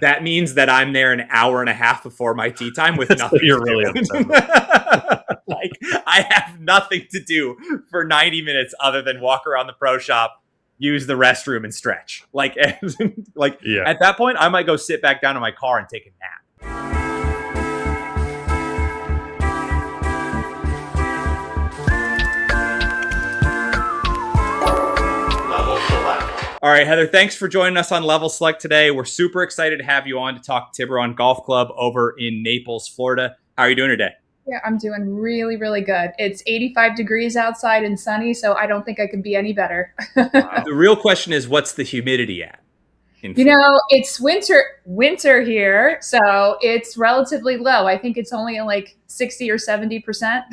that means that I'm there an hour and a half before my tee time with nothing You're to really do. Like, I have nothing to do for 90 minutes other than walk around the pro shop, use the restroom, and stretch. Like, at that point, I might go sit back down in my car and take a nap. All right, Heather, thanks for joining us on Level Select today. We're super excited to have you on to talk Tiburon Golf Club over in Naples, Florida. How are you doing today? Yeah, I'm doing really, really good. It's 85 degrees outside and sunny, so I don't think I could be any better. The real question is, what's the humidity at? It's winter here, so it's relatively low. I think it's only like 60 or 70%.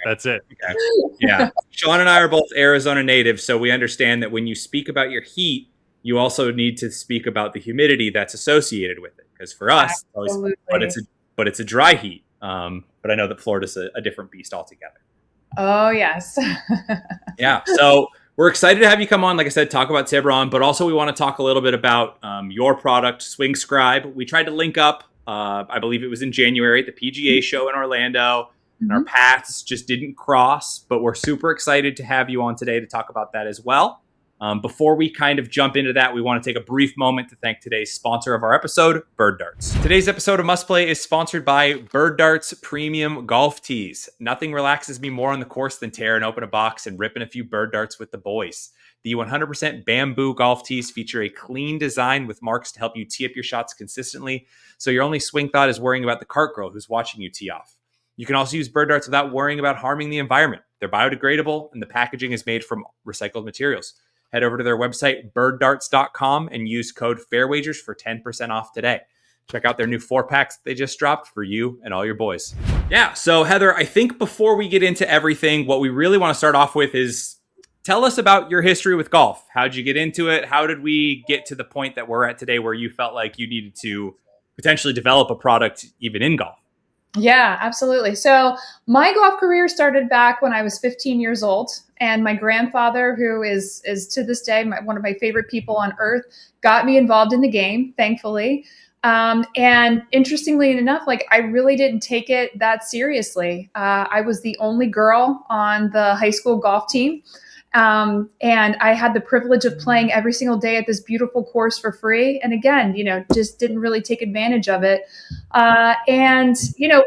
That's it. Okay. Yeah. Sean and I are both Arizona natives, so we understand that when you speak about your heat, you also need to speak about the humidity that's associated with it. Because for us, but it's a dry heat. But I know that Florida's a different beast altogether. Oh, yes. Yeah. So we're excited to have you come on, like I said, talk about Tiburon, but also we want to talk a little bit about your product, SwingScribe. We tried to link up, I believe it was in January at the PGA show in Orlando, and our paths just didn't cross, but we're super excited to have you on today to talk about that as well. Before we kind of jump into that, we want to take a brief moment to thank today's sponsor of our episode, Bird Darts. Today's episode of Must Play is sponsored by Bird Darts Premium Golf Tees. Nothing relaxes me more on the course than tearing open a box and ripping a few bird darts with the boys. The 100% bamboo golf tees feature a clean design with marks to help you tee up your shots consistently, so your only swing thought is worrying about the cart girl who's watching you tee off. You can also use bird darts without worrying about harming the environment. They're biodegradable, and the packaging is made from recycled materials. Head over to their website, birddarts.com, and use code FAIRWAGERS for 10% off today. Check out their new 4-packs that they just dropped for you and all your boys. Yeah, so Heather, I think before we get into everything, what we really want to start off with is tell us about your history with golf. How'd you get into it? How did we get to the point that we're at today where you felt like you needed to potentially develop a product even in golf? Yeah, absolutely. So my golf career started back when I was 15 years old. And my grandfather, who is to this day one of my favorite people on earth, got me involved in the game, thankfully. And interestingly enough, like, I really didn't take it that seriously. I was the only girl on the high school golf team. And I had the privilege of playing every single day at this beautiful course for free. And again, just didn't really take advantage of it. And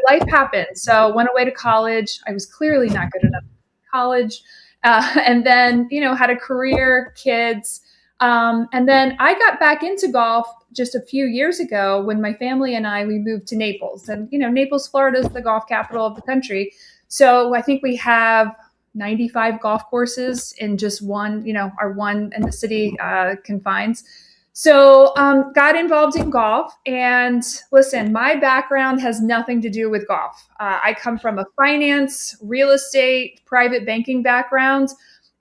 life happened. So went away to college. I was clearly not good enough in college. And then, had a career, kids. And then I got back into golf just a few years ago when my family and we moved to Naples. And, Naples, Florida is the golf capital of the country. So I think we have 95 golf courses in just one, our one in the city confines. So got involved in golf. And listen, my background has nothing to do with golf. I come from a finance, real estate, private banking background.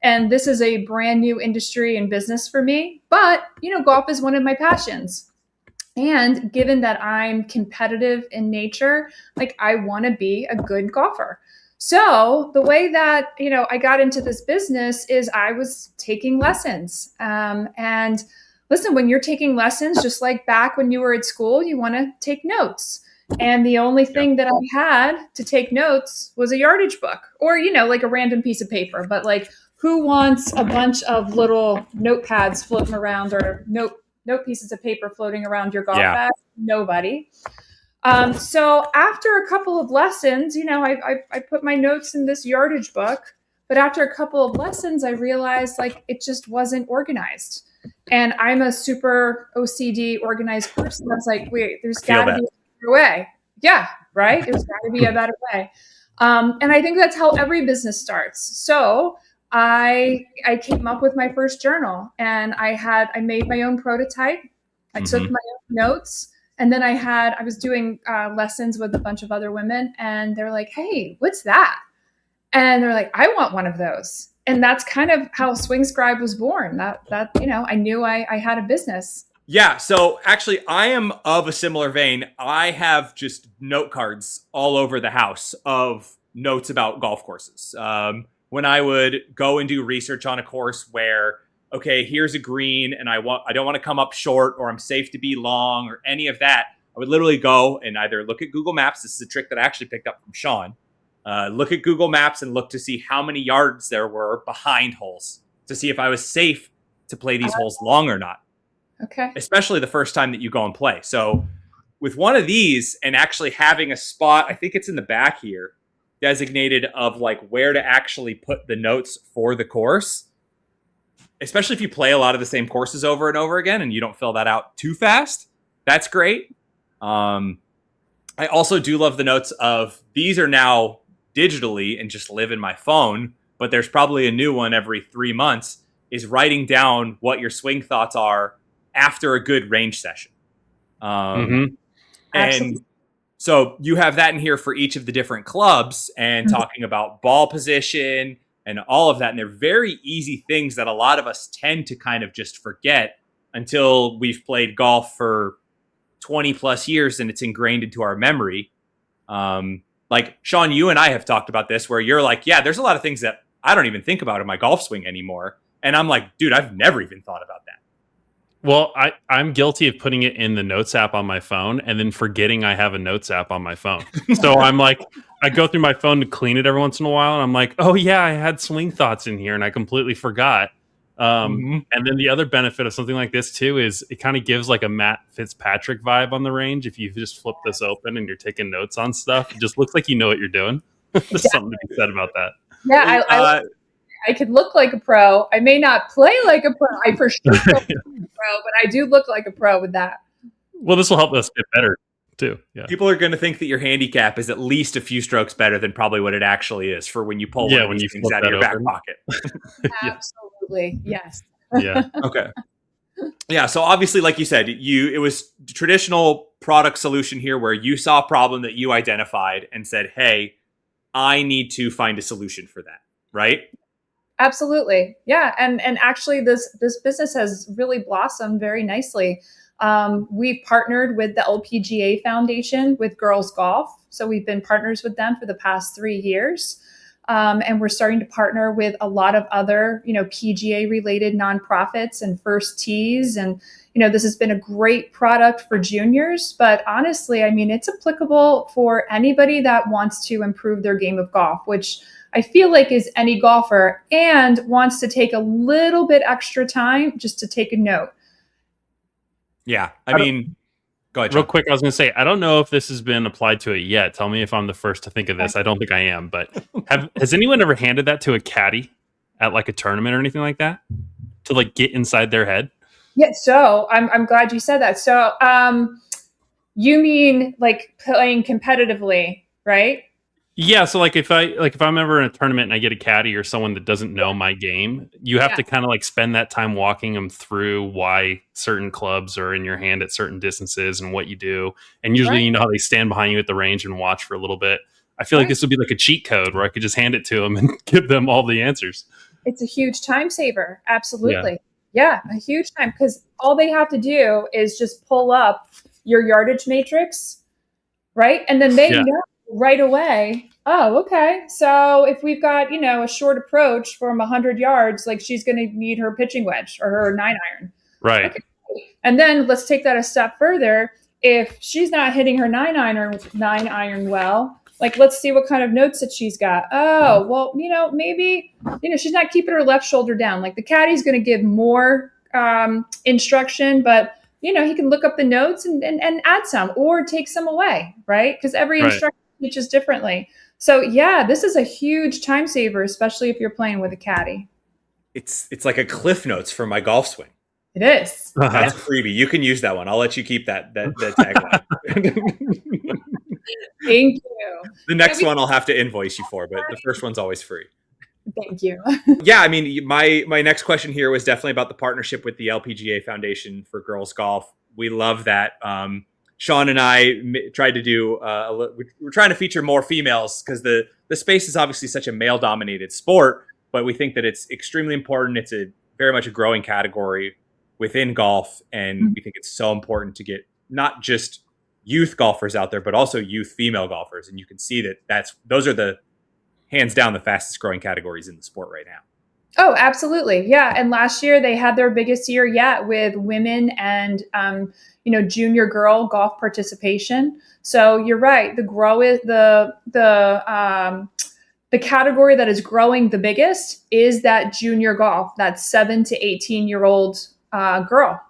And this is a brand new industry and business for me. But, golf is one of my passions. And given that I'm competitive in nature, like, I want to be a good golfer. So the way that, I got into this business is I was taking lessons. And listen, when you're taking lessons, just like back when you were at school, you want to take notes. And the only thing that I had to take notes was a yardage book or, like a random piece of paper. But like, who wants a bunch of little notepads floating around or note pieces of paper floating around your golf bag? Nobody. So after a couple of lessons, I put my notes in this yardage book. But after a couple of lessons, I realized like it just wasn't organized. And I'm a super OCD organized person. I was like, wait, there's got to be a better way. Yeah, right? There's got to be a better way. And I think that's how every business starts. So I came up with my first journal, and I made my own prototype. I took my own notes, and then I was doing lessons with a bunch of other women, and they're like, hey, what's that? And they're like, I want one of those. And that's kind of how SwingScribe was born. That I knew I had a business. Yeah. So actually, I am of a similar vein. I have just note cards all over the house of notes about golf courses. When I would go and do research on a course where okay, here's a green and I don't want to come up short, or I'm safe to be long, or any of that. I would literally go and either look at Google Maps. This is a trick that I actually picked up from Sean. Look at Google Maps and look to see how many yards there were behind holes to see if I was safe to play these holes long or not. Okay. Especially the first time that you go and play. So with one of these and actually having a spot, I think it's in the back here, designated of like where to actually put the notes for the course, especially if you play a lot of the same courses over and over again and you don't fill that out too fast, that's great. I also do love the notes of these are now digitally and just live in my phone, but there's probably a new one every 3 months, is writing down what your swing thoughts are after a good range session. And so you have that in here for each of the different clubs and talking about ball position and all of that. And they're very easy things that a lot of us tend to kind of just forget until we've played golf for 20 plus years and it's ingrained into our memory. Like Sean, you and I have talked about this where you're like, yeah, there's a lot of things that I don't even think about in my golf swing anymore. And I'm like, dude, I've never even thought about that. Well, I'm guilty of putting it in the Notes app on my phone and then forgetting I have a Notes app on my phone. So I'm like, I go through my phone to clean it every once in a while, and I'm like, oh yeah, I had swing thoughts in here, and I completely forgot. And then the other benefit of something like this too is it kind of gives like a Matt Fitzpatrick vibe on the range. If you just flip this open and you're taking notes on stuff, it just looks like you know what you're doing. There's something to be said about that. Yeah, I could look like a pro. I may not play like a pro. I for sure look like a pro, but I do look like a pro with that. Well, this will help us get better too. Yeah. People are going to think that your handicap is at least a few strokes better than probably what it actually is for when you pull one of these things out of your back pocket. Absolutely. Yes. Yeah. Okay. Yeah. So obviously, like you said, it was traditional product solution here where you saw a problem that you identified and said, hey, I need to find a solution for that. Right? Absolutely. Yeah. And actually this business has really blossomed very nicely. We've partnered with the LPGA Foundation with Girls Golf. So we've been partners with them for the past 3 years. And we're starting to partner with a lot of other, PGA related nonprofits and first tees. And, this has been a great product for juniors, but honestly, I mean, it's applicable for anybody that wants to improve their game of golf, which I feel like is any golfer and wants to take a little bit extra time just to take a note. Yeah. I mean, go ahead, John. Real quick, I was going to say, I don't know if this has been applied to it yet. Tell me if I'm the first to think of this. I don't think I am, but has anyone ever handed that to a caddy at like a tournament or anything like that to like get inside their head? Yeah. So I'm glad you said that. So, you mean like playing competitively, right? Yeah, so like if I'm ever in a tournament and I get a caddy or someone that doesn't know my game, you have to kind of like spend that time walking them through why certain clubs are in your hand at certain distances and what you do. And usually you know how they stand behind you at the range and watch for a little bit. I feel like this would be like a cheat code where I could just hand it to them and give them all the answers. It's a huge time saver. Absolutely. Yeah, a huge time, because all they have to do is just pull up your yardage matrix, right? And then they know right away, oh, okay. So if we've got, a short approach from 100 yards, like she's going to need her pitching wedge or her 9-iron. Right. Okay. And then let's take that a step further. If she's not hitting her 9-iron well, like, let's see what kind of notes that she's got. Oh, well, maybe, she's not keeping her left shoulder down. Like the caddy's going to give more instruction, but he can look up the notes and add some or take some away, right? Because every instructor teaches differently. So yeah, this is a huge time saver, especially if you're playing with a caddy. It's like a Cliff Notes for my golf swing. It is. That's a freebie. You can use that one. I'll let you keep that tagline. Thank you. The next one I'll have to invoice you for, but the first one's always free. Thank you. Yeah, I mean, my next question here was definitely about the partnership with the LPGA Foundation for Girls Golf. We love that. Sean and I tried to do, we're trying to feature more females because the space is obviously such a male-dominated sport, but we think that it's extremely important. It's very much a growing category within golf, and we think it's so important to get not just youth golfers out there, but also youth female golfers. And you can see that those are the hands down the fastest growing categories in the sport right now. Oh, absolutely. Yeah. And last year they had their biggest year yet with women and, junior girl golf participation. So you're right. The category that is growing the biggest is that junior golf, that 7 to 18-year-old girl.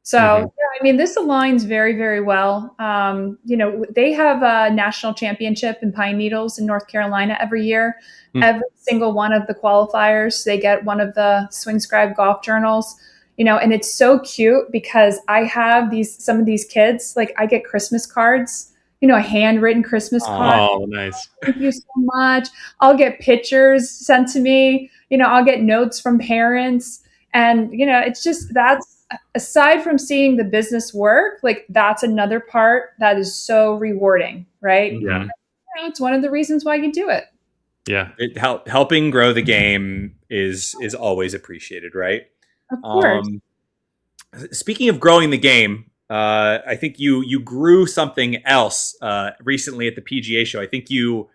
So, yeah, I mean, this aligns very, very well. They have a national championship in Pine Needles in North Carolina every year. Every single one of the qualifiers, they get one of the SwingScribe golf journals, and it's so cute because I have some of these kids, like I get Christmas cards, a handwritten Christmas card. Oh, nice. Thank you so much. I'll get pictures sent to me, I'll get notes from parents. And, it's just, that's, aside from seeing the business work, like that's another part that is so rewarding, right? Yeah. It's one of the reasons why you do it. Yeah. Helping grow the game is always appreciated, right? Of course. Speaking of growing the game, I think you grew something else recently at the PGA show. I think you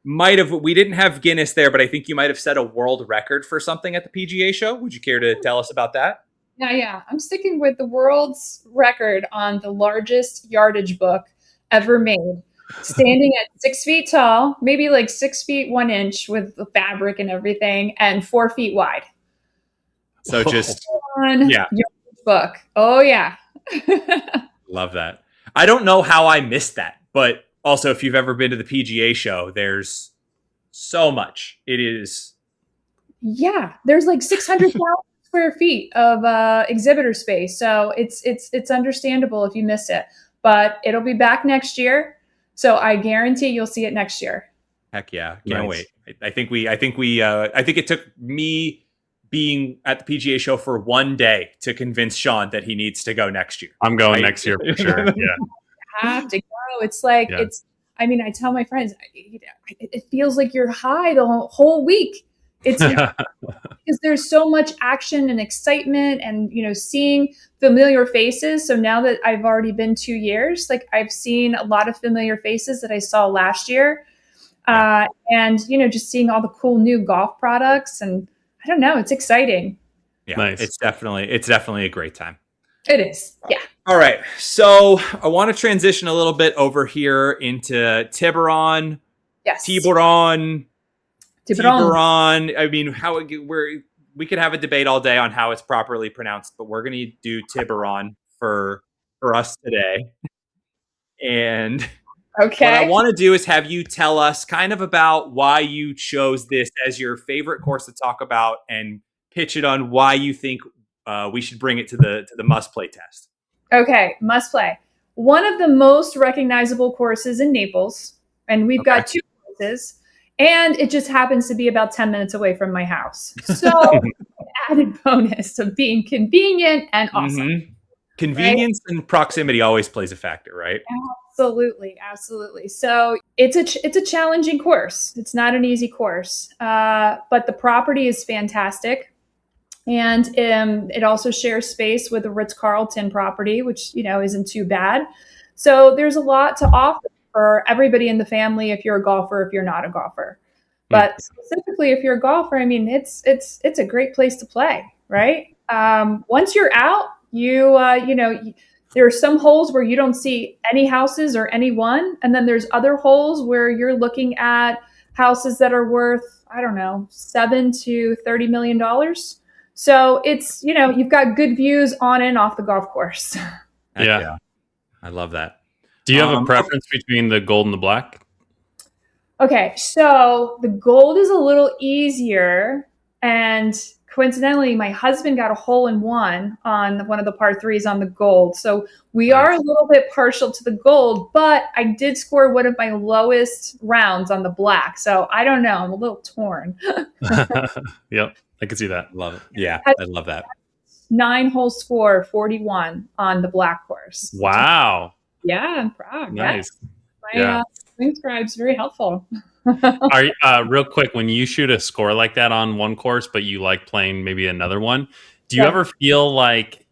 might have, we didn't have Guinness there, but I think you might have set a world record for something at the PGA show. Would you care to tell us about that? Yeah. I'm sticking with the world's record on the largest yardage book ever made. Standing at 6 feet tall, maybe like 6 feet 1 inch with the fabric and everything, and 4 feet wide. So just yardage book. Oh yeah. Love that. I don't know how I missed that, but also if you've ever been to the PGA show, there's so much. It is. Yeah, there's like 600,000 square feet of exhibitor space, so it's understandable if you missed it. But it'll be back next year, so I guarantee you'll see it next year. Heck yeah, can't wait. I think it took me being at the PGA show for one day to convince Sean that he needs to go next year. I'm going next year for sure. Yeah. You have to go. It's like, I tell my friends, it feels like you're high the whole week. It's because there's so much action and excitement and, seeing familiar faces. So now that I've already been 2 years, like I've seen a lot of familiar faces that I saw last year. And, just seeing all the cool new golf products, and I don't know, it's exciting. Yeah, nice. It's definitely a great time. It is. Yeah. All right. So I want to transition a little bit over here into Tiburon. Yes. Tiburon. I mean, we could have a debate all day on how it's properly pronounced, but we're going to do Tiburon for us today. And okay, what I want to do is have you tell us kind of about why you chose this as your favorite course to talk about, and pitch it on why you think we should bring it to the must play test. Okay, must play. One of the most recognizable courses in Naples, and we've got 2 courses. And it just happens to be about 10 minutes away from my house. So added bonus of being convenient and awesome. Mm-hmm. Convenience and proximity always plays a factor, right? Absolutely. So it's a challenging course. It's not an easy course, but the property is fantastic. And it also shares space with the Ritz-Carlton property, which, isn't too bad. So there's a lot to offer for everybody in the family, if you're a golfer, if you're not a golfer. But specifically, if you're a golfer, I mean, it's a great place to play, right? Once you're out, there are some holes where you don't see any houses or anyone. And then there's other holes where you're looking at houses that are worth, I don't know, $7 to $30 million. So it's, you've got good views on and off the golf course. Yeah. I love that. Do you have a preference between the gold and the black? Okay, so the gold is a little easier, and coincidentally, my husband got a hole-in-one on one of the par 3s on the gold. So we are a little bit partial to the gold, but I did score one of my lowest rounds on the black. So I don't know, I'm a little torn. Yep, I can see that. Love it. Yeah, I love that. 9-hole score, 41 on the black course. Wow. Yeah, I'm proud. Nice. My SwingScribe's very helpful. Real quick, when you shoot a score like that on one course, but you like playing maybe another one, do you ever feel like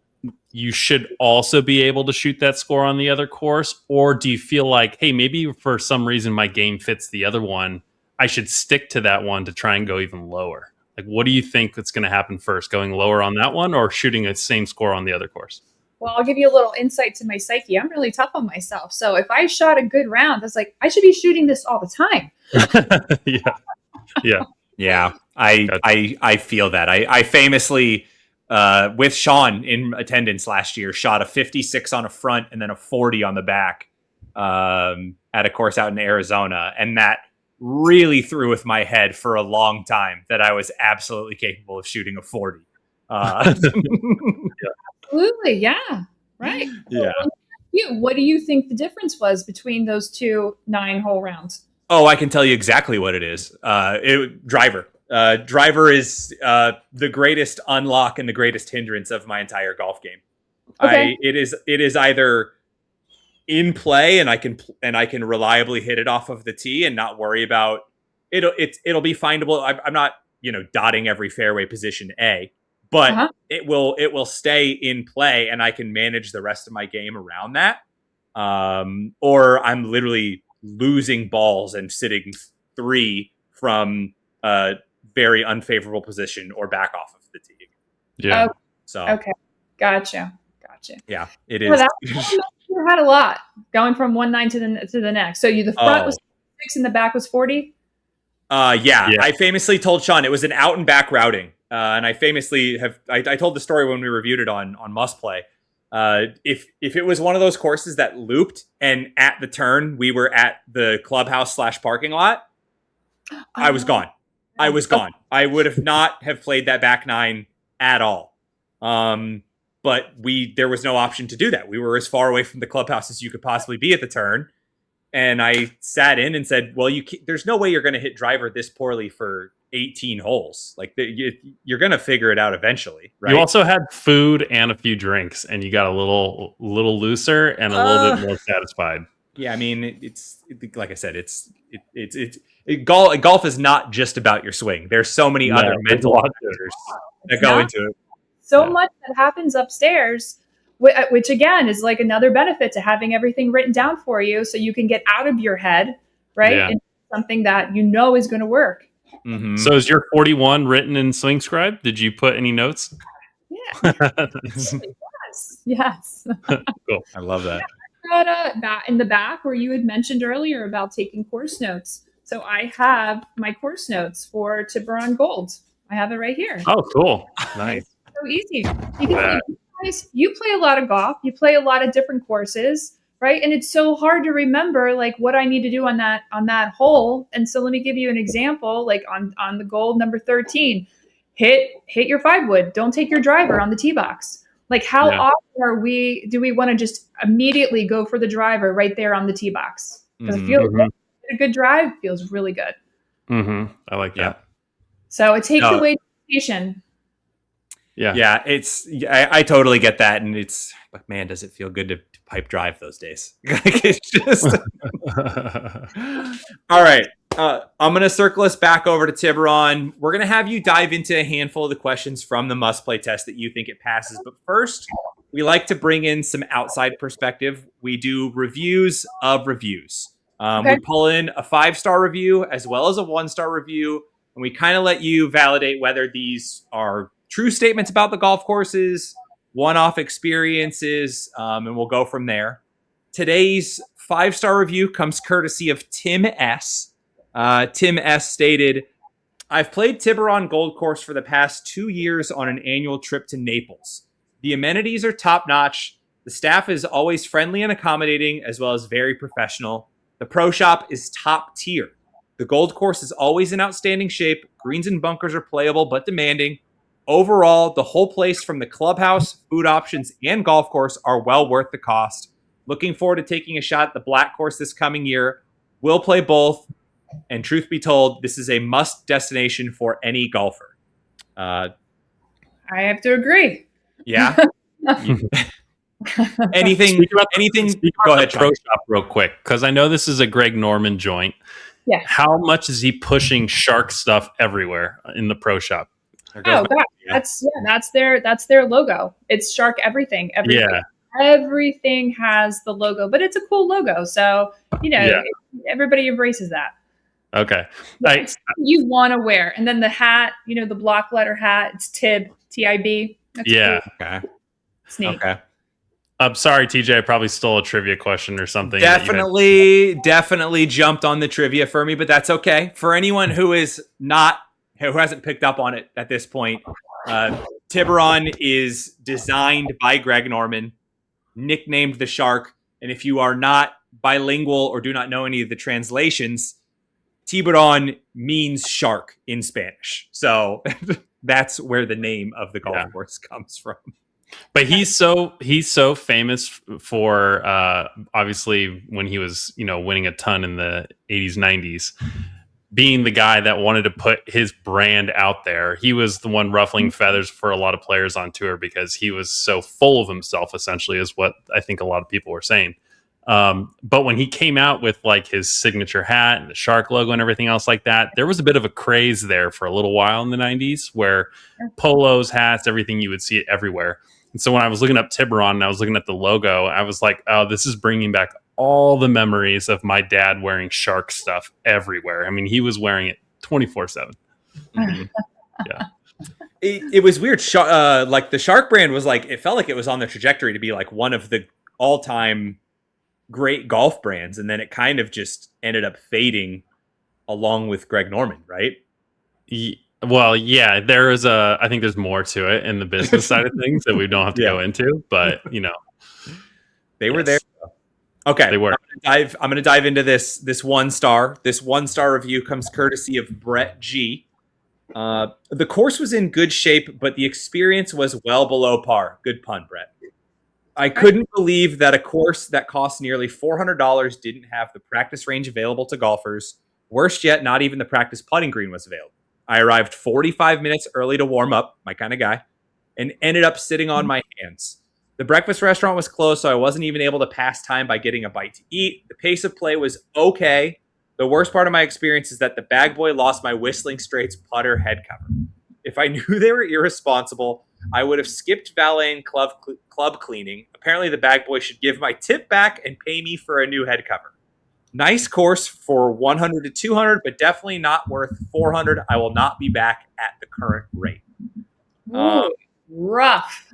you should also be able to shoot that score on the other course? Or do you feel like, hey, maybe for some reason my game fits the other one, I should stick to that one to try and go even lower? Like, what do you think that's going to happen first? Going lower on that one or shooting the same score on the other course? Well, I'll give you a little insight to my psyche. I'm really tough on myself. So if I shot a good round, I was like, I should be shooting this all the time. Yeah. I feel that. I famously, with Sean in attendance last year, shot a 56 on a front and then a 40 on the back at a course out in Arizona. And that really threw with my head for a long time that I was absolutely capable of shooting a 40. Absolutely. Yeah. Right. Yeah. What do you think the difference was between those two 9-hole rounds? Oh, I can tell you exactly what it is. Driver. Driver is the greatest unlock and the greatest hindrance of my entire golf game. Okay. It is either in play and I can reliably hit it off of the tee and not worry about it. It'll be findable. I'm not dotting every fairway position but it will stay in play and I can manage the rest of my game around that. Or I'm literally losing balls and sitting 3 from a very unfavorable position or back off of the tee. Yeah. Okay. Gotcha. Yeah, it is. You had a lot going from 1-9 to the next. So the front was 6 and the back was 40. Yeah. I famously told Sean it was an out and back routing. And I famously I told the story when we reviewed it on Must Play. If it was one of those courses that looped and at the turn we were at the clubhouse / parking lot, I was gone. I would have not have played that back 9 at all. But there was no option to do that. We were as far away from the clubhouse as you could possibly be at the turn. And I sat in and said, well, there's no way you're going to hit driver this poorly for 18 holes. Like you're going to figure it out eventually, right? You also had food and a few drinks and you got a little looser and a little bit more satisfied. Yeah. I mean, it's like I said, golf is not just about your swing. There's so many other mental factors that go into it. So much that happens upstairs, which again is like another benefit to having everything written down for you so you can get out of your head, right? Yeah. And something that is going to work. Mm-hmm. So is your 41 written in SwingScribe? Did you put any notes? Yeah. Yes. Cool. I love that. That in the back where you had mentioned earlier about taking course notes. So I have my course notes for Tiburon Gold. I have it right here. Oh, cool. Nice. So easy. You play a lot of golf. You play a lot of different courses, right? And it's so hard to remember like what I need to do on that hole. And so let me give you an example. Like on the gold number 13, hit your 5-wood. Don't take your driver on the tee box. Like how often do we want to just immediately go for the driver right there on the tee box? Because it feels a good drive feels really good. Mm-hmm. I like that. So it takes away temptation. Yeah. I totally get that, and it's like, man, does it feel good to pipe drive those days? Like it's just. All right, I'm gonna circle us back over to Tiburon. We're gonna have you dive into a handful of the questions from the must play test that you think it passes. But first, we like to bring in some outside perspective. We do reviews of reviews. We pull in a 5-star review as well as a 1-star review, and we kind of let you validate whether these are true statements about the golf courses, one-off experiences, and we'll go from there. Today's 5-star review comes courtesy of Tim S. Tim S. stated, I've played Tiburon Gold Course for the past 2 years on an annual trip to Naples. The amenities are top-notch. The staff is always friendly and accommodating, as well as very professional. The pro shop is top tier. The Gold Course is always in outstanding shape. Greens and bunkers are playable but demanding. Overall, the whole place from the clubhouse, food options, and golf course are well worth the cost. Looking forward to taking a shot at the black course this coming year. We'll play both. And truth be told, this is a must destination for any golfer. I have to agree. Yeah. anything? Go ahead, pro shop real quick, because I know this is a Greg Norman joint. Yeah. How much is he pushing shark stuff everywhere in the pro shop? Oh God, that's their logo. It's Shark everything. Everything has the logo, but it's a cool logo. So everybody embraces that. Okay. It's you want to wear. And then the hat, the block letter hat, it's Tib, T-I-B. That's Yeah. cool. Okay. It's neat. Okay. I'm sorry, TJ. I probably stole a trivia question or something. Definitely jumped on the trivia for me, but that's okay. For anyone who hasn't picked up on it at this point, Tiburon is designed by Greg Norman, nicknamed the Shark. And if you are not bilingual or do not know any of the translations, Tiburon means shark in Spanish. So that's where the name of the golf course comes from. But he's so famous for obviously when he was winning a ton in the 80s 90s, being the guy that wanted to put his brand out there. He was the one ruffling feathers for a lot of players on tour because he was so full of himself, essentially, is what I think a lot of people were saying. But when he came out with like his signature hat and the shark logo and everything else like that, there was a bit of a craze there for a little while in the 90s where polos, hats, everything, you would see it everywhere. And so when I was looking up Tiburon and I was looking at the logo, I was like, oh, this is bringing back all the memories of my dad wearing shark stuff everywhere. I mean, he was wearing it 24/7. Mm-hmm. Yeah. It was weird. Like the Shark brand was like, it felt like it was on the trajectory to be like one of the all-time great golf brands. And then it kind of just ended up fading along with Greg Norman, right? Well, yeah, I think there's more to it in the business side of things that we don't have to go into, but they were there. Okay. They were. I'm going to dive into this 1 star. This 1 star review comes courtesy of Brett G. The course was in good shape, but the experience was well below par. Good pun, Brett. I couldn't believe that a course that cost nearly $400 didn't have the practice range available to golfers. Worst yet, not even the practice putting green was available. I arrived 45 minutes early to warm up, my kind of guy, and ended up sitting on my hands. The breakfast restaurant was closed, so I wasn't even able to pass time by getting a bite to eat. The pace of play was okay. The worst part of my experience is that the bag boy lost my Whistling Straits putter head cover. If I knew they were irresponsible, I would have skipped valet and club cleaning. Apparently, the bag boy should give my tip back and pay me for a new head cover. Nice course for 100 to 200, but definitely not worth 400. I will not be back at the current rate. Rough.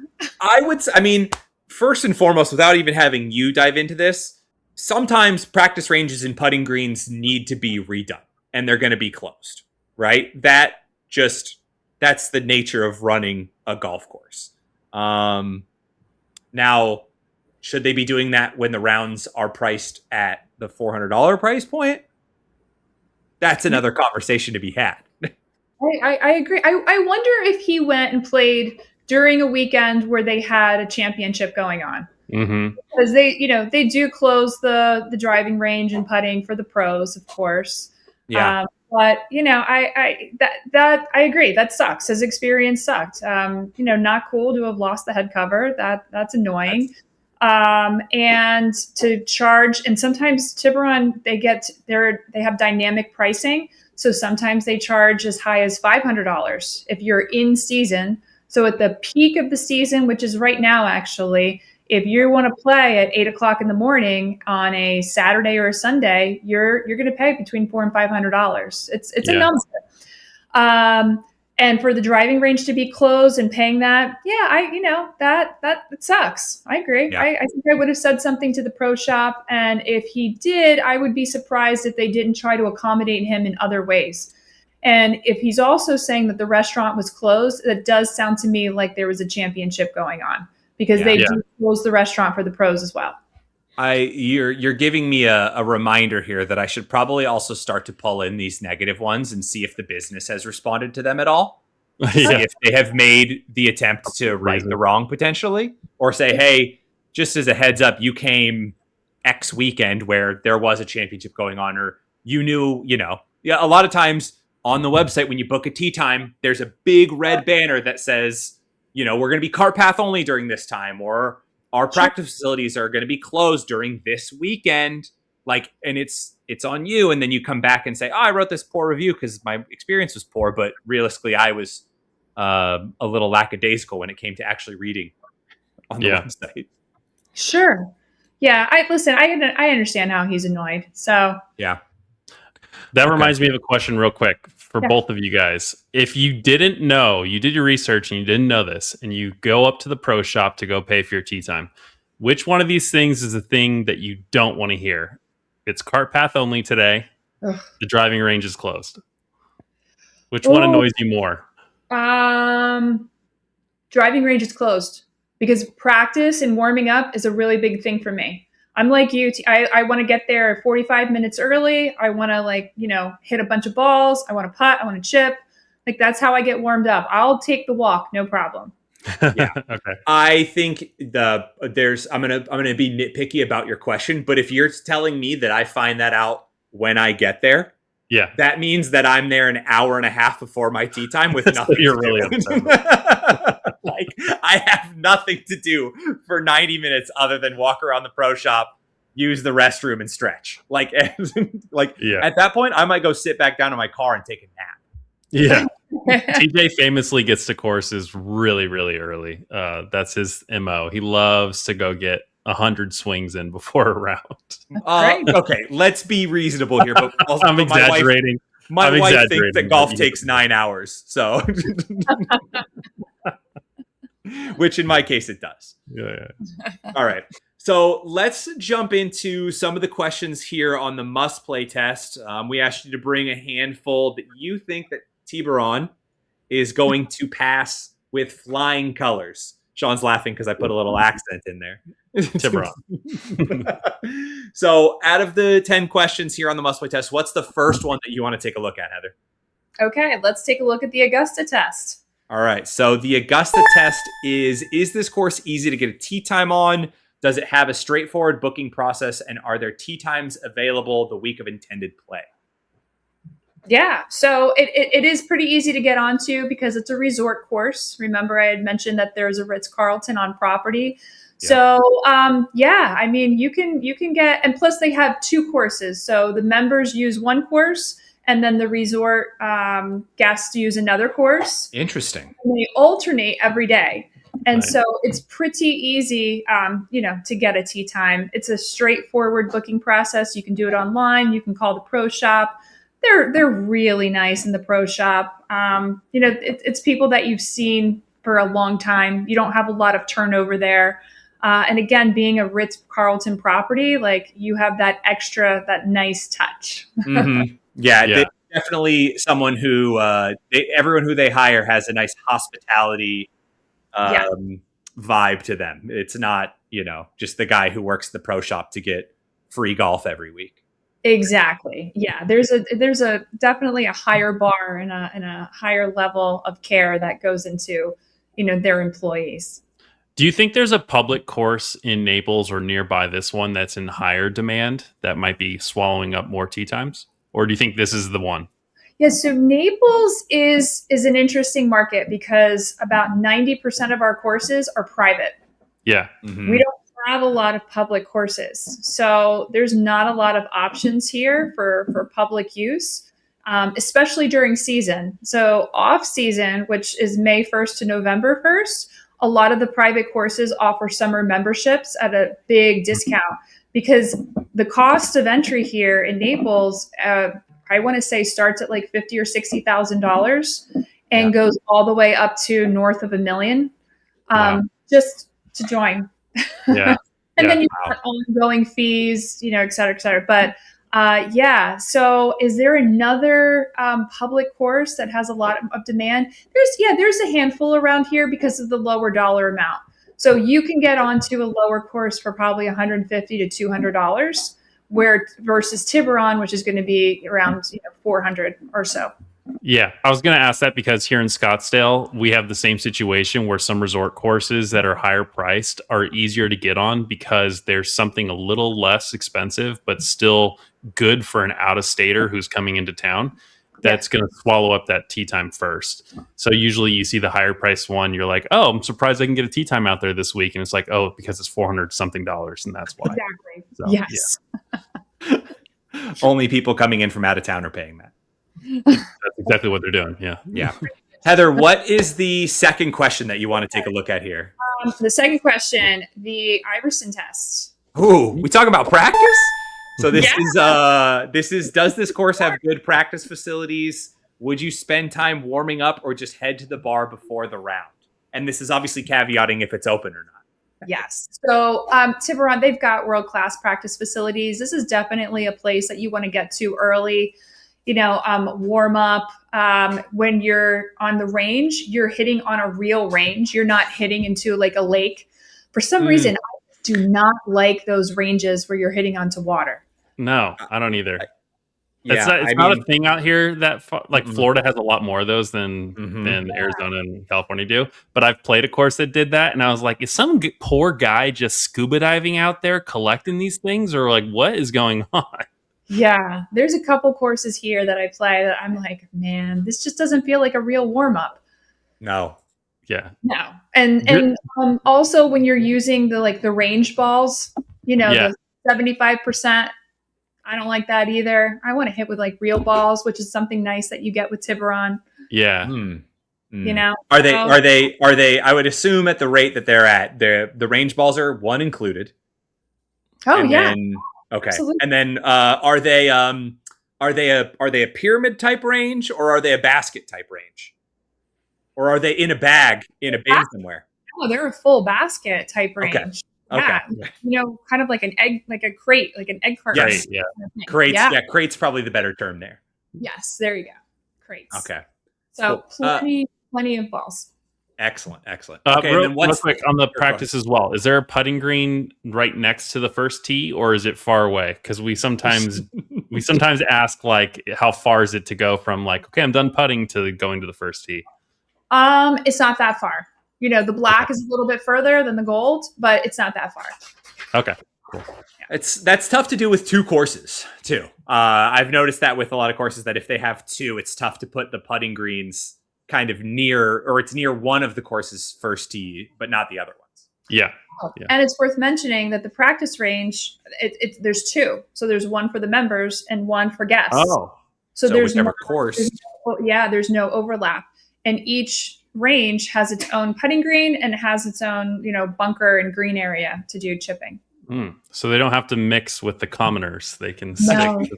First and foremost, without even having you dive into this, sometimes practice ranges and putting greens need to be redone, and they're going to be closed, right? That's the nature of running a golf course. Now, should they be doing that when the rounds are priced at the $400 price point? That's another conversation to be had. I agree. I wonder if he went and played during a weekend where they had a championship going on. Mm-hmm. Because they do close the driving range and putting for the pros, of course. Yeah. But I agree. That sucks. His experience sucked. Not cool to have lost the head cover. That's annoying. And to charge, and sometimes Tiburon, they have dynamic pricing. So sometimes they charge as high as $500 if you're in season. So at the peak of the season, which is right now, actually, if you want to play at 8:00 in the morning on a Saturday or a Sunday, you're going to pay between $400 and $500. It's a number. And for the driving range to be closed and paying that, that it sucks. I agree. Yeah. I think I would have said something to the pro shop, and if he did, I would be surprised if they didn't try to accommodate him in other ways. And if he's also saying that the restaurant was closed, that does sound to me like there was a championship going on, because they do close the restaurant for the pros as well. You're giving me a reminder here that I should probably also start to pull in these negative ones and see if the business has responded to them at all. See if they have made the attempt to right the wrong potentially, or say, hey, just as a heads up, you came X weekend where there was a championship going on, or you knew, a lot of times on the website when you book a tee time, there's a big red banner that says, we're going to be cart path only during this time, or our practice facilities are going to be closed during this weekend. And it's on you. And then you come back and say, I wrote this poor review because my experience was poor, but realistically I was a little lackadaisical when it came to actually reading on the website. Sure. Yeah. I understand how he's annoyed. So yeah. That reminds me of a question real quick for both of you guys. If you didn't know, you did your research and you didn't know this, and you go up to the pro shop to go pay for your tee time, which one of these things is the thing that you don't want to hear? It's cart path only today. Ugh. The driving range is closed. Which one annoys you more? Driving range is closed because practice and warming up is a really big thing for me. I'm like you. I want to get there 45 minutes early. I want to hit a bunch of balls. I want to putt. I want to chip. Like that's how I get warmed up. I'll take the walk. No problem. Yeah. Okay. I think I'm gonna be nitpicky about your question, but if you're telling me that I find that out when I get there, yeah, that means that I'm there an hour and a half before my tee time with nothing. You're really upset. Like I have nothing to do for 90 minutes other than walk around the pro shop, use the restroom, and stretch. At that point, I might go sit back down in my car and take a nap. Yeah. TJ famously gets to courses really, really early. That's his MO. He loves to go get 100 swings in before a round. Okay, let's be reasonable here. But also, I'm exaggerating. My wife thinks that golf takes 9 hours. So, which in my case it does. Yeah. All right. So let's jump into some of the questions here on the must play test. We asked you to bring a handful that you think that Tiburon is going to pass with flying colors. Sean's laughing because I put a little accent in there. Tiburon. So out of the 10 questions here on the must play test, what's the first one that you want to take a look at, Heather? Okay, let's take a look at the Augusta test. All right. So the Augusta test is this course easy to get a tee time on? Does it have a straightforward booking process? And are there tee times available the week of intended play? Yeah, so it is pretty easy to get onto because it's a resort course. Remember, I had mentioned that there's a Ritz-Carlton on property. Yeah. So, I mean, you can get, and plus they have 2 courses. So the members use one course and then the resort guests use another course. Interesting. And they alternate every day. And so it's pretty easy, to get a tee time. It's a straightforward booking process. You can do it online. You can call the pro shop. They're really nice in the pro shop. It's people that you've seen for a long time. You don't have a lot of turnover there. And again, being a Ritz-Carlton property, you have that nice touch. Mm-hmm. Yeah, definitely someone who everyone who they hire has a nice hospitality vibe to them. It's not, just the guy who works the pro shop to get free golf every week. Exactly. Yeah. There's a definitely a higher bar and a higher level of care that goes into, their employees. Do you think there's a public course in Naples or nearby this one that's in higher demand that might be swallowing up more tee times? Or do you think this is the one? Yeah. So Naples is an interesting market because about 90% of our courses are private. Yeah. Mm-hmm. We don't have a lot of public courses. So there's not a lot of options here for public use, especially during season. So off season, which is May 1st to November 1st, a lot of the private courses offer summer memberships at a big discount because the cost of entry here in Naples, I want to say starts at like $50,000 or $60,000 and goes all the way up to north of $1 million just to join. Yeah. And then you have ongoing fees, et cetera, et cetera. But so is there another public course that has a lot of demand? There's a handful around here because of the lower dollar amount. So you can get onto a lower course for probably $150 to $200, versus Tiburon, which is going to be around $400 or so. Yeah, I was going to ask that because here in Scottsdale, we have the same situation where some resort courses that are higher priced are easier to get on because there's something a little less expensive, but still good for an out-of-stater who's coming into town that's going to swallow up that tee time first. So usually you see the higher priced one, you're like, oh, I'm surprised I can get a tee time out there this week. And it's like, oh, because it's $400 something, and that's why. Exactly. So, yes. Yeah. Only people coming in from out of town are paying that. That's exactly what they're doing. Yeah. Heather, what is the second question that you want to take a look at here? The second question, the Iverson test. Ooh, we talking about practice? So this is does this course have good practice facilities? Would you spend time warming up or just head to the bar before the round? And this is obviously caveating if it's open or not. Yes. So Tiburon, they've got world-class practice facilities. This is definitely a place that you want to get to early, warm up. When you're on the range, you're hitting on a real range. You're not hitting into like a lake. For some reason, I do not like those ranges where you're hitting onto water. No, I don't either. Yeah, it's not a thing out here that Florida has a lot more of those than Arizona and California do. But I've played a course that did that, and I was like, is some poor guy just scuba diving out there collecting these things, or like what is going on? Yeah, there's a couple courses here that I play that I'm like, man, this just doesn't feel like a real warm up. No. Yeah. No. And also when you're using the range balls, the 75%. I don't like that either. I want to hit with like real balls, which is something nice that you get with Tiburon. Yeah. Are they, I would assume at the rate that they're at, the range balls are one included. Oh, yeah. Okay. Absolutely. And then are they a pyramid type range, or are they a basket type range? Or are they in a bag in a bin somewhere? No, they're a full basket type range. Okay. Yeah. Kind of like an egg, like a crate, like an egg carton. Yes. Yeah. Crates. Yeah. Crates probably the better term there. Yes. There you go. Crates. Okay. So plenty of balls. Excellent. Okay. Real quick on the practice as well. Is there a putting green right next to the first tee, or is it far away? Because we sometimes ask like, how far is it to go from like, okay, I'm done putting to going to the first tee? It's not that far. The black is a little bit further than the gold, but it's not that far. Okay, cool. Yeah. That's tough to do with two courses too. I've noticed that with a lot of courses that if they have two, it's tough to put the putting greens kind of near, or it's near one of the course's first tee, but not the other ones. Yeah. And it's worth mentioning that the practice range, there's two. So there's one for the members and one for guests. Oh, so there's no course. There's no overlap. And each range has its own putting green and has its own, bunker and green area to do chipping. So they don't have to mix with the commoners. They can stick with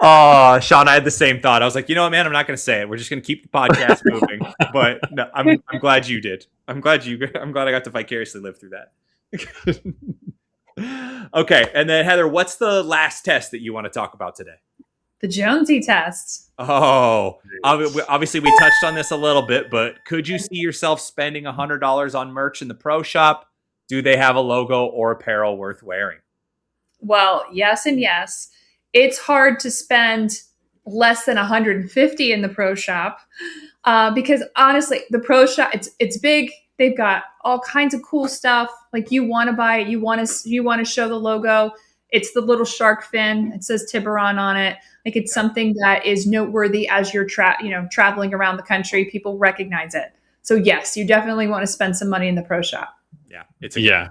Oh, Sean, I had the same thought. I was like, you know what, man, I'm not going to say it. We're just going to keep the podcast moving. But no, I'm glad you did. I'm glad I got to vicariously live through that. Okay, and then Heather, what's the last test that you want to talk about today? The Jonesy test. Oh, obviously we touched on this a little bit, but could you see yourself spending $100 on merch in the pro shop? Do they have a logo or apparel worth wearing? Well, yes and yes. It's hard to spend less than $150 in the pro shop because honestly, the pro shop, it's big. They've got all kinds of cool stuff. Like you want to buy it, you want to show the logo. It's the little shark fin. It says Tiburon on it. Like it's something that is noteworthy as you're traveling around the country. People recognize it. So yes, you definitely want to spend some money in the pro shop. Yeah, it's a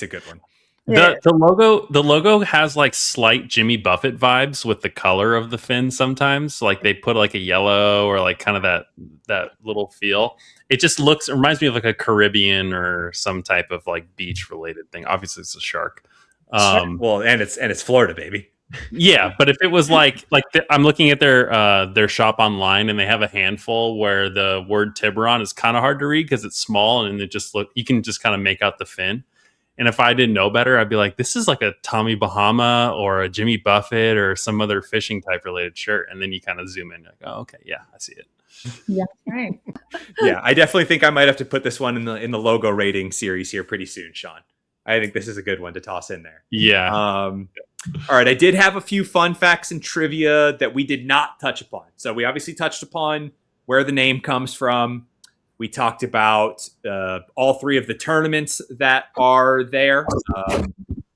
good one. The logo has like slight Jimmy Buffett vibes with the color of the fin sometimes. Like they put like a yellow or like kind of that little feel. It just reminds me of like a Caribbean or some type of like beach related thing. Obviously it's a shark. Well, and it's Florida, baby. Yeah, but if it was I'm looking at their shop online and they have a handful where the word Tiburon is kind of hard to read because it's small and you can just kind of make out the fin. And if I didn't know better, I'd be like, this is like a Tommy Bahama or a Jimmy Buffett or some other fishing type related shirt. And then you kind of zoom in, like, oh, okay, yeah, I see it. Yeah, right. Yeah, I definitely think I might have to put this one in the logo rating series here pretty soon, Sean. I think this is a good one to toss in there. Yeah. All right, I did have a few fun facts and trivia that we did not touch upon. So we obviously touched upon where the name comes from. We talked about all three of the tournaments that are there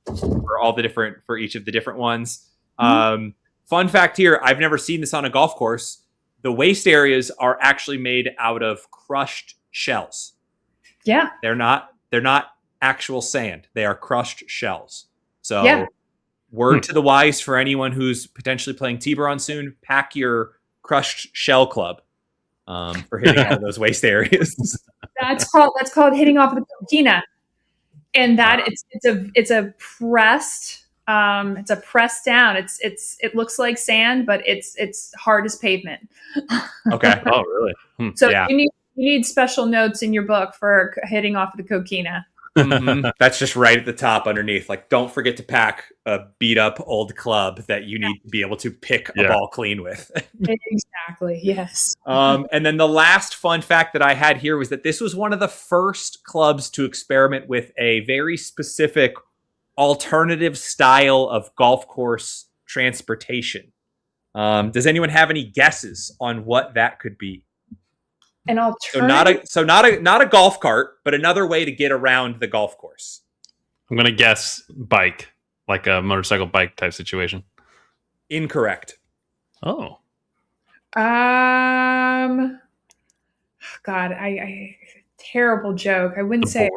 for each of the different ones. Fun fact here, I've never seen this on a golf course. The waste areas are actually made out of crushed shells. Yeah. They're not actual sand. They are crushed shells. So word to the wise for anyone who's potentially playing Tiburon soon, pack your crushed shell club. For hitting all those waste areas. That's called hitting off the coquina. And that it's a pressed down. It looks like sand, but it's hard as pavement. Okay. Oh, really? So Yeah. you need special notes in your book for hitting off the coquina. That's just right at the top underneath. Like, don't forget to pack a beat up old club that you need to be able to pick a ball clean with. Exactly. Yes. And then the last fun fact that I had here was that this was one of the first clubs to experiment with a very specific alternative style of golf course transportation. Does anyone have any guesses on what that could be? An alternative. So not a golf cart, but another way to get around the golf course. I'm gonna guess bike, like a motorcycle bike type situation. Incorrect. Oh. God, I terrible joke. I wouldn't say.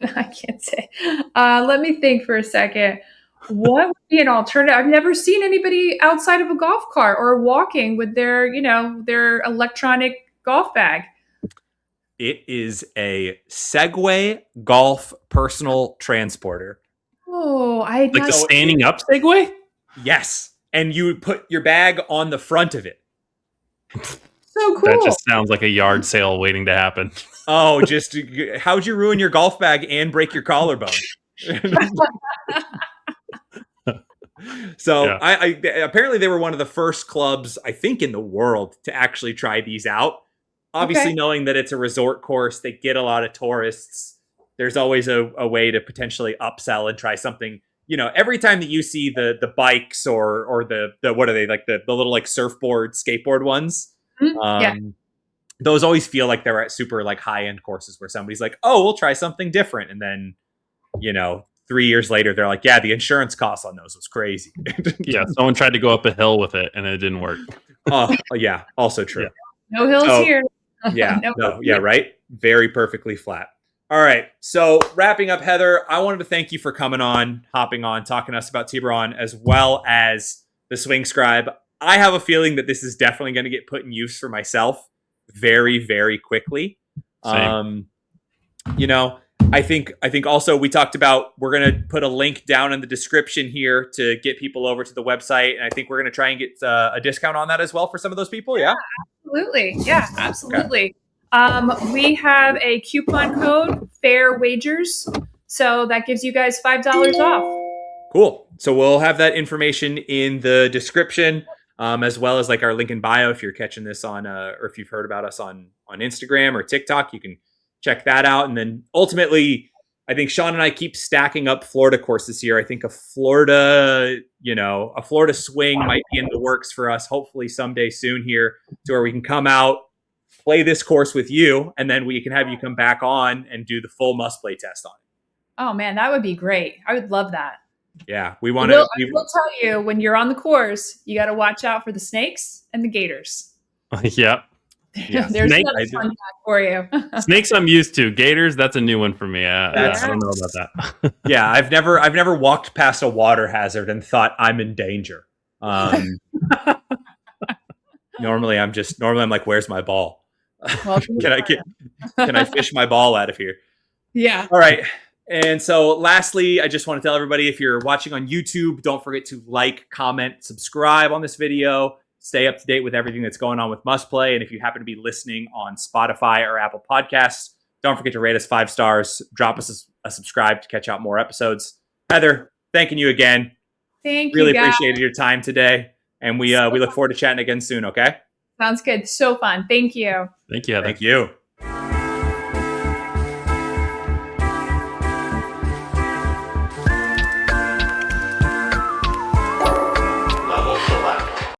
I can't say. Let me think for a second. What would be an alternative? I've never seen anybody outside of a golf cart or walking with their electronic golf bag. It is a Segway golf personal transporter. Oh, I like the standing up Segway? Yes. And you would put your bag on the front of it. So cool. That just sounds like a yard sale waiting to happen. Oh, just how'd you ruin your golf bag and break your collarbone? So Yeah. I apparently they were one of the first clubs, I think, in the world to actually try these out. Obviously, knowing that it's a resort course, they get a lot of tourists. There's always a way to potentially upsell and try something. You know, every time that you see the bikes or the what are they, like the little like surfboard, skateboard ones, those always feel like they're at super like high end courses where somebody's like, oh, we'll try something different, and then 3 years later they're like, yeah, the insurance costs on those was crazy. Yeah, someone tried to go up a hill with it and it didn't work. Yeah, also true. Yeah. No hills here. Yeah, right? Very perfectly flat. All right, so wrapping up, Heather, I wanted to thank you for coming on, hopping on, talking to us about Tiburon as well as the SwingScribe. I have a feeling that this is definitely going to get put in use for myself very, very quickly. Same. I think also we talked about, we're going to put a link down in the description here to get people over to the website. And I think we're going to try and get a discount on that as well for some of those people. Yeah, absolutely. Yeah, absolutely. Okay. We have a coupon code, Fair Wagers. So that gives you guys $5 off. Cool. So we'll have that information in the description, as well as like our link in bio. If you're catching this on, or if you've heard about us on Instagram or TikTok, you can check that out. And then ultimately, I think Sean and I keep stacking up Florida courses here. I think a Florida swing might be in the works for us, hopefully someday soon here, to where we can come out, play this course with you, and then we can have you come back on and do the full must play test on it. Oh man, that would be great. I would love that. Yeah, we want to. I will tell you, when you're on the course, you got to watch out for the snakes and the gators. Yep. Yeah. There's another fun fact for you. Snakes I'm used to. Gators, that's a new one for me. I don't know about that. Yeah, I've never walked past a water hazard and thought I'm in danger. Normally I'm like, where's my ball? Well, can I fish my ball out of here? Yeah. All right. And so lastly, I just want to tell everybody, if you're watching on YouTube, don't forget to like, comment, subscribe on this video. Stay up to date with everything that's going on with Must Play. And if you happen to be listening on Spotify or Apple Podcasts, don't forget to rate us 5 stars. Drop us a subscribe to catch out more episodes. Heather, thanking you again. Thank you. Really appreciated your time today. And we look forward to chatting again soon, okay? Sounds good. So fun. Thank you. Thank you, Heather. Thank you.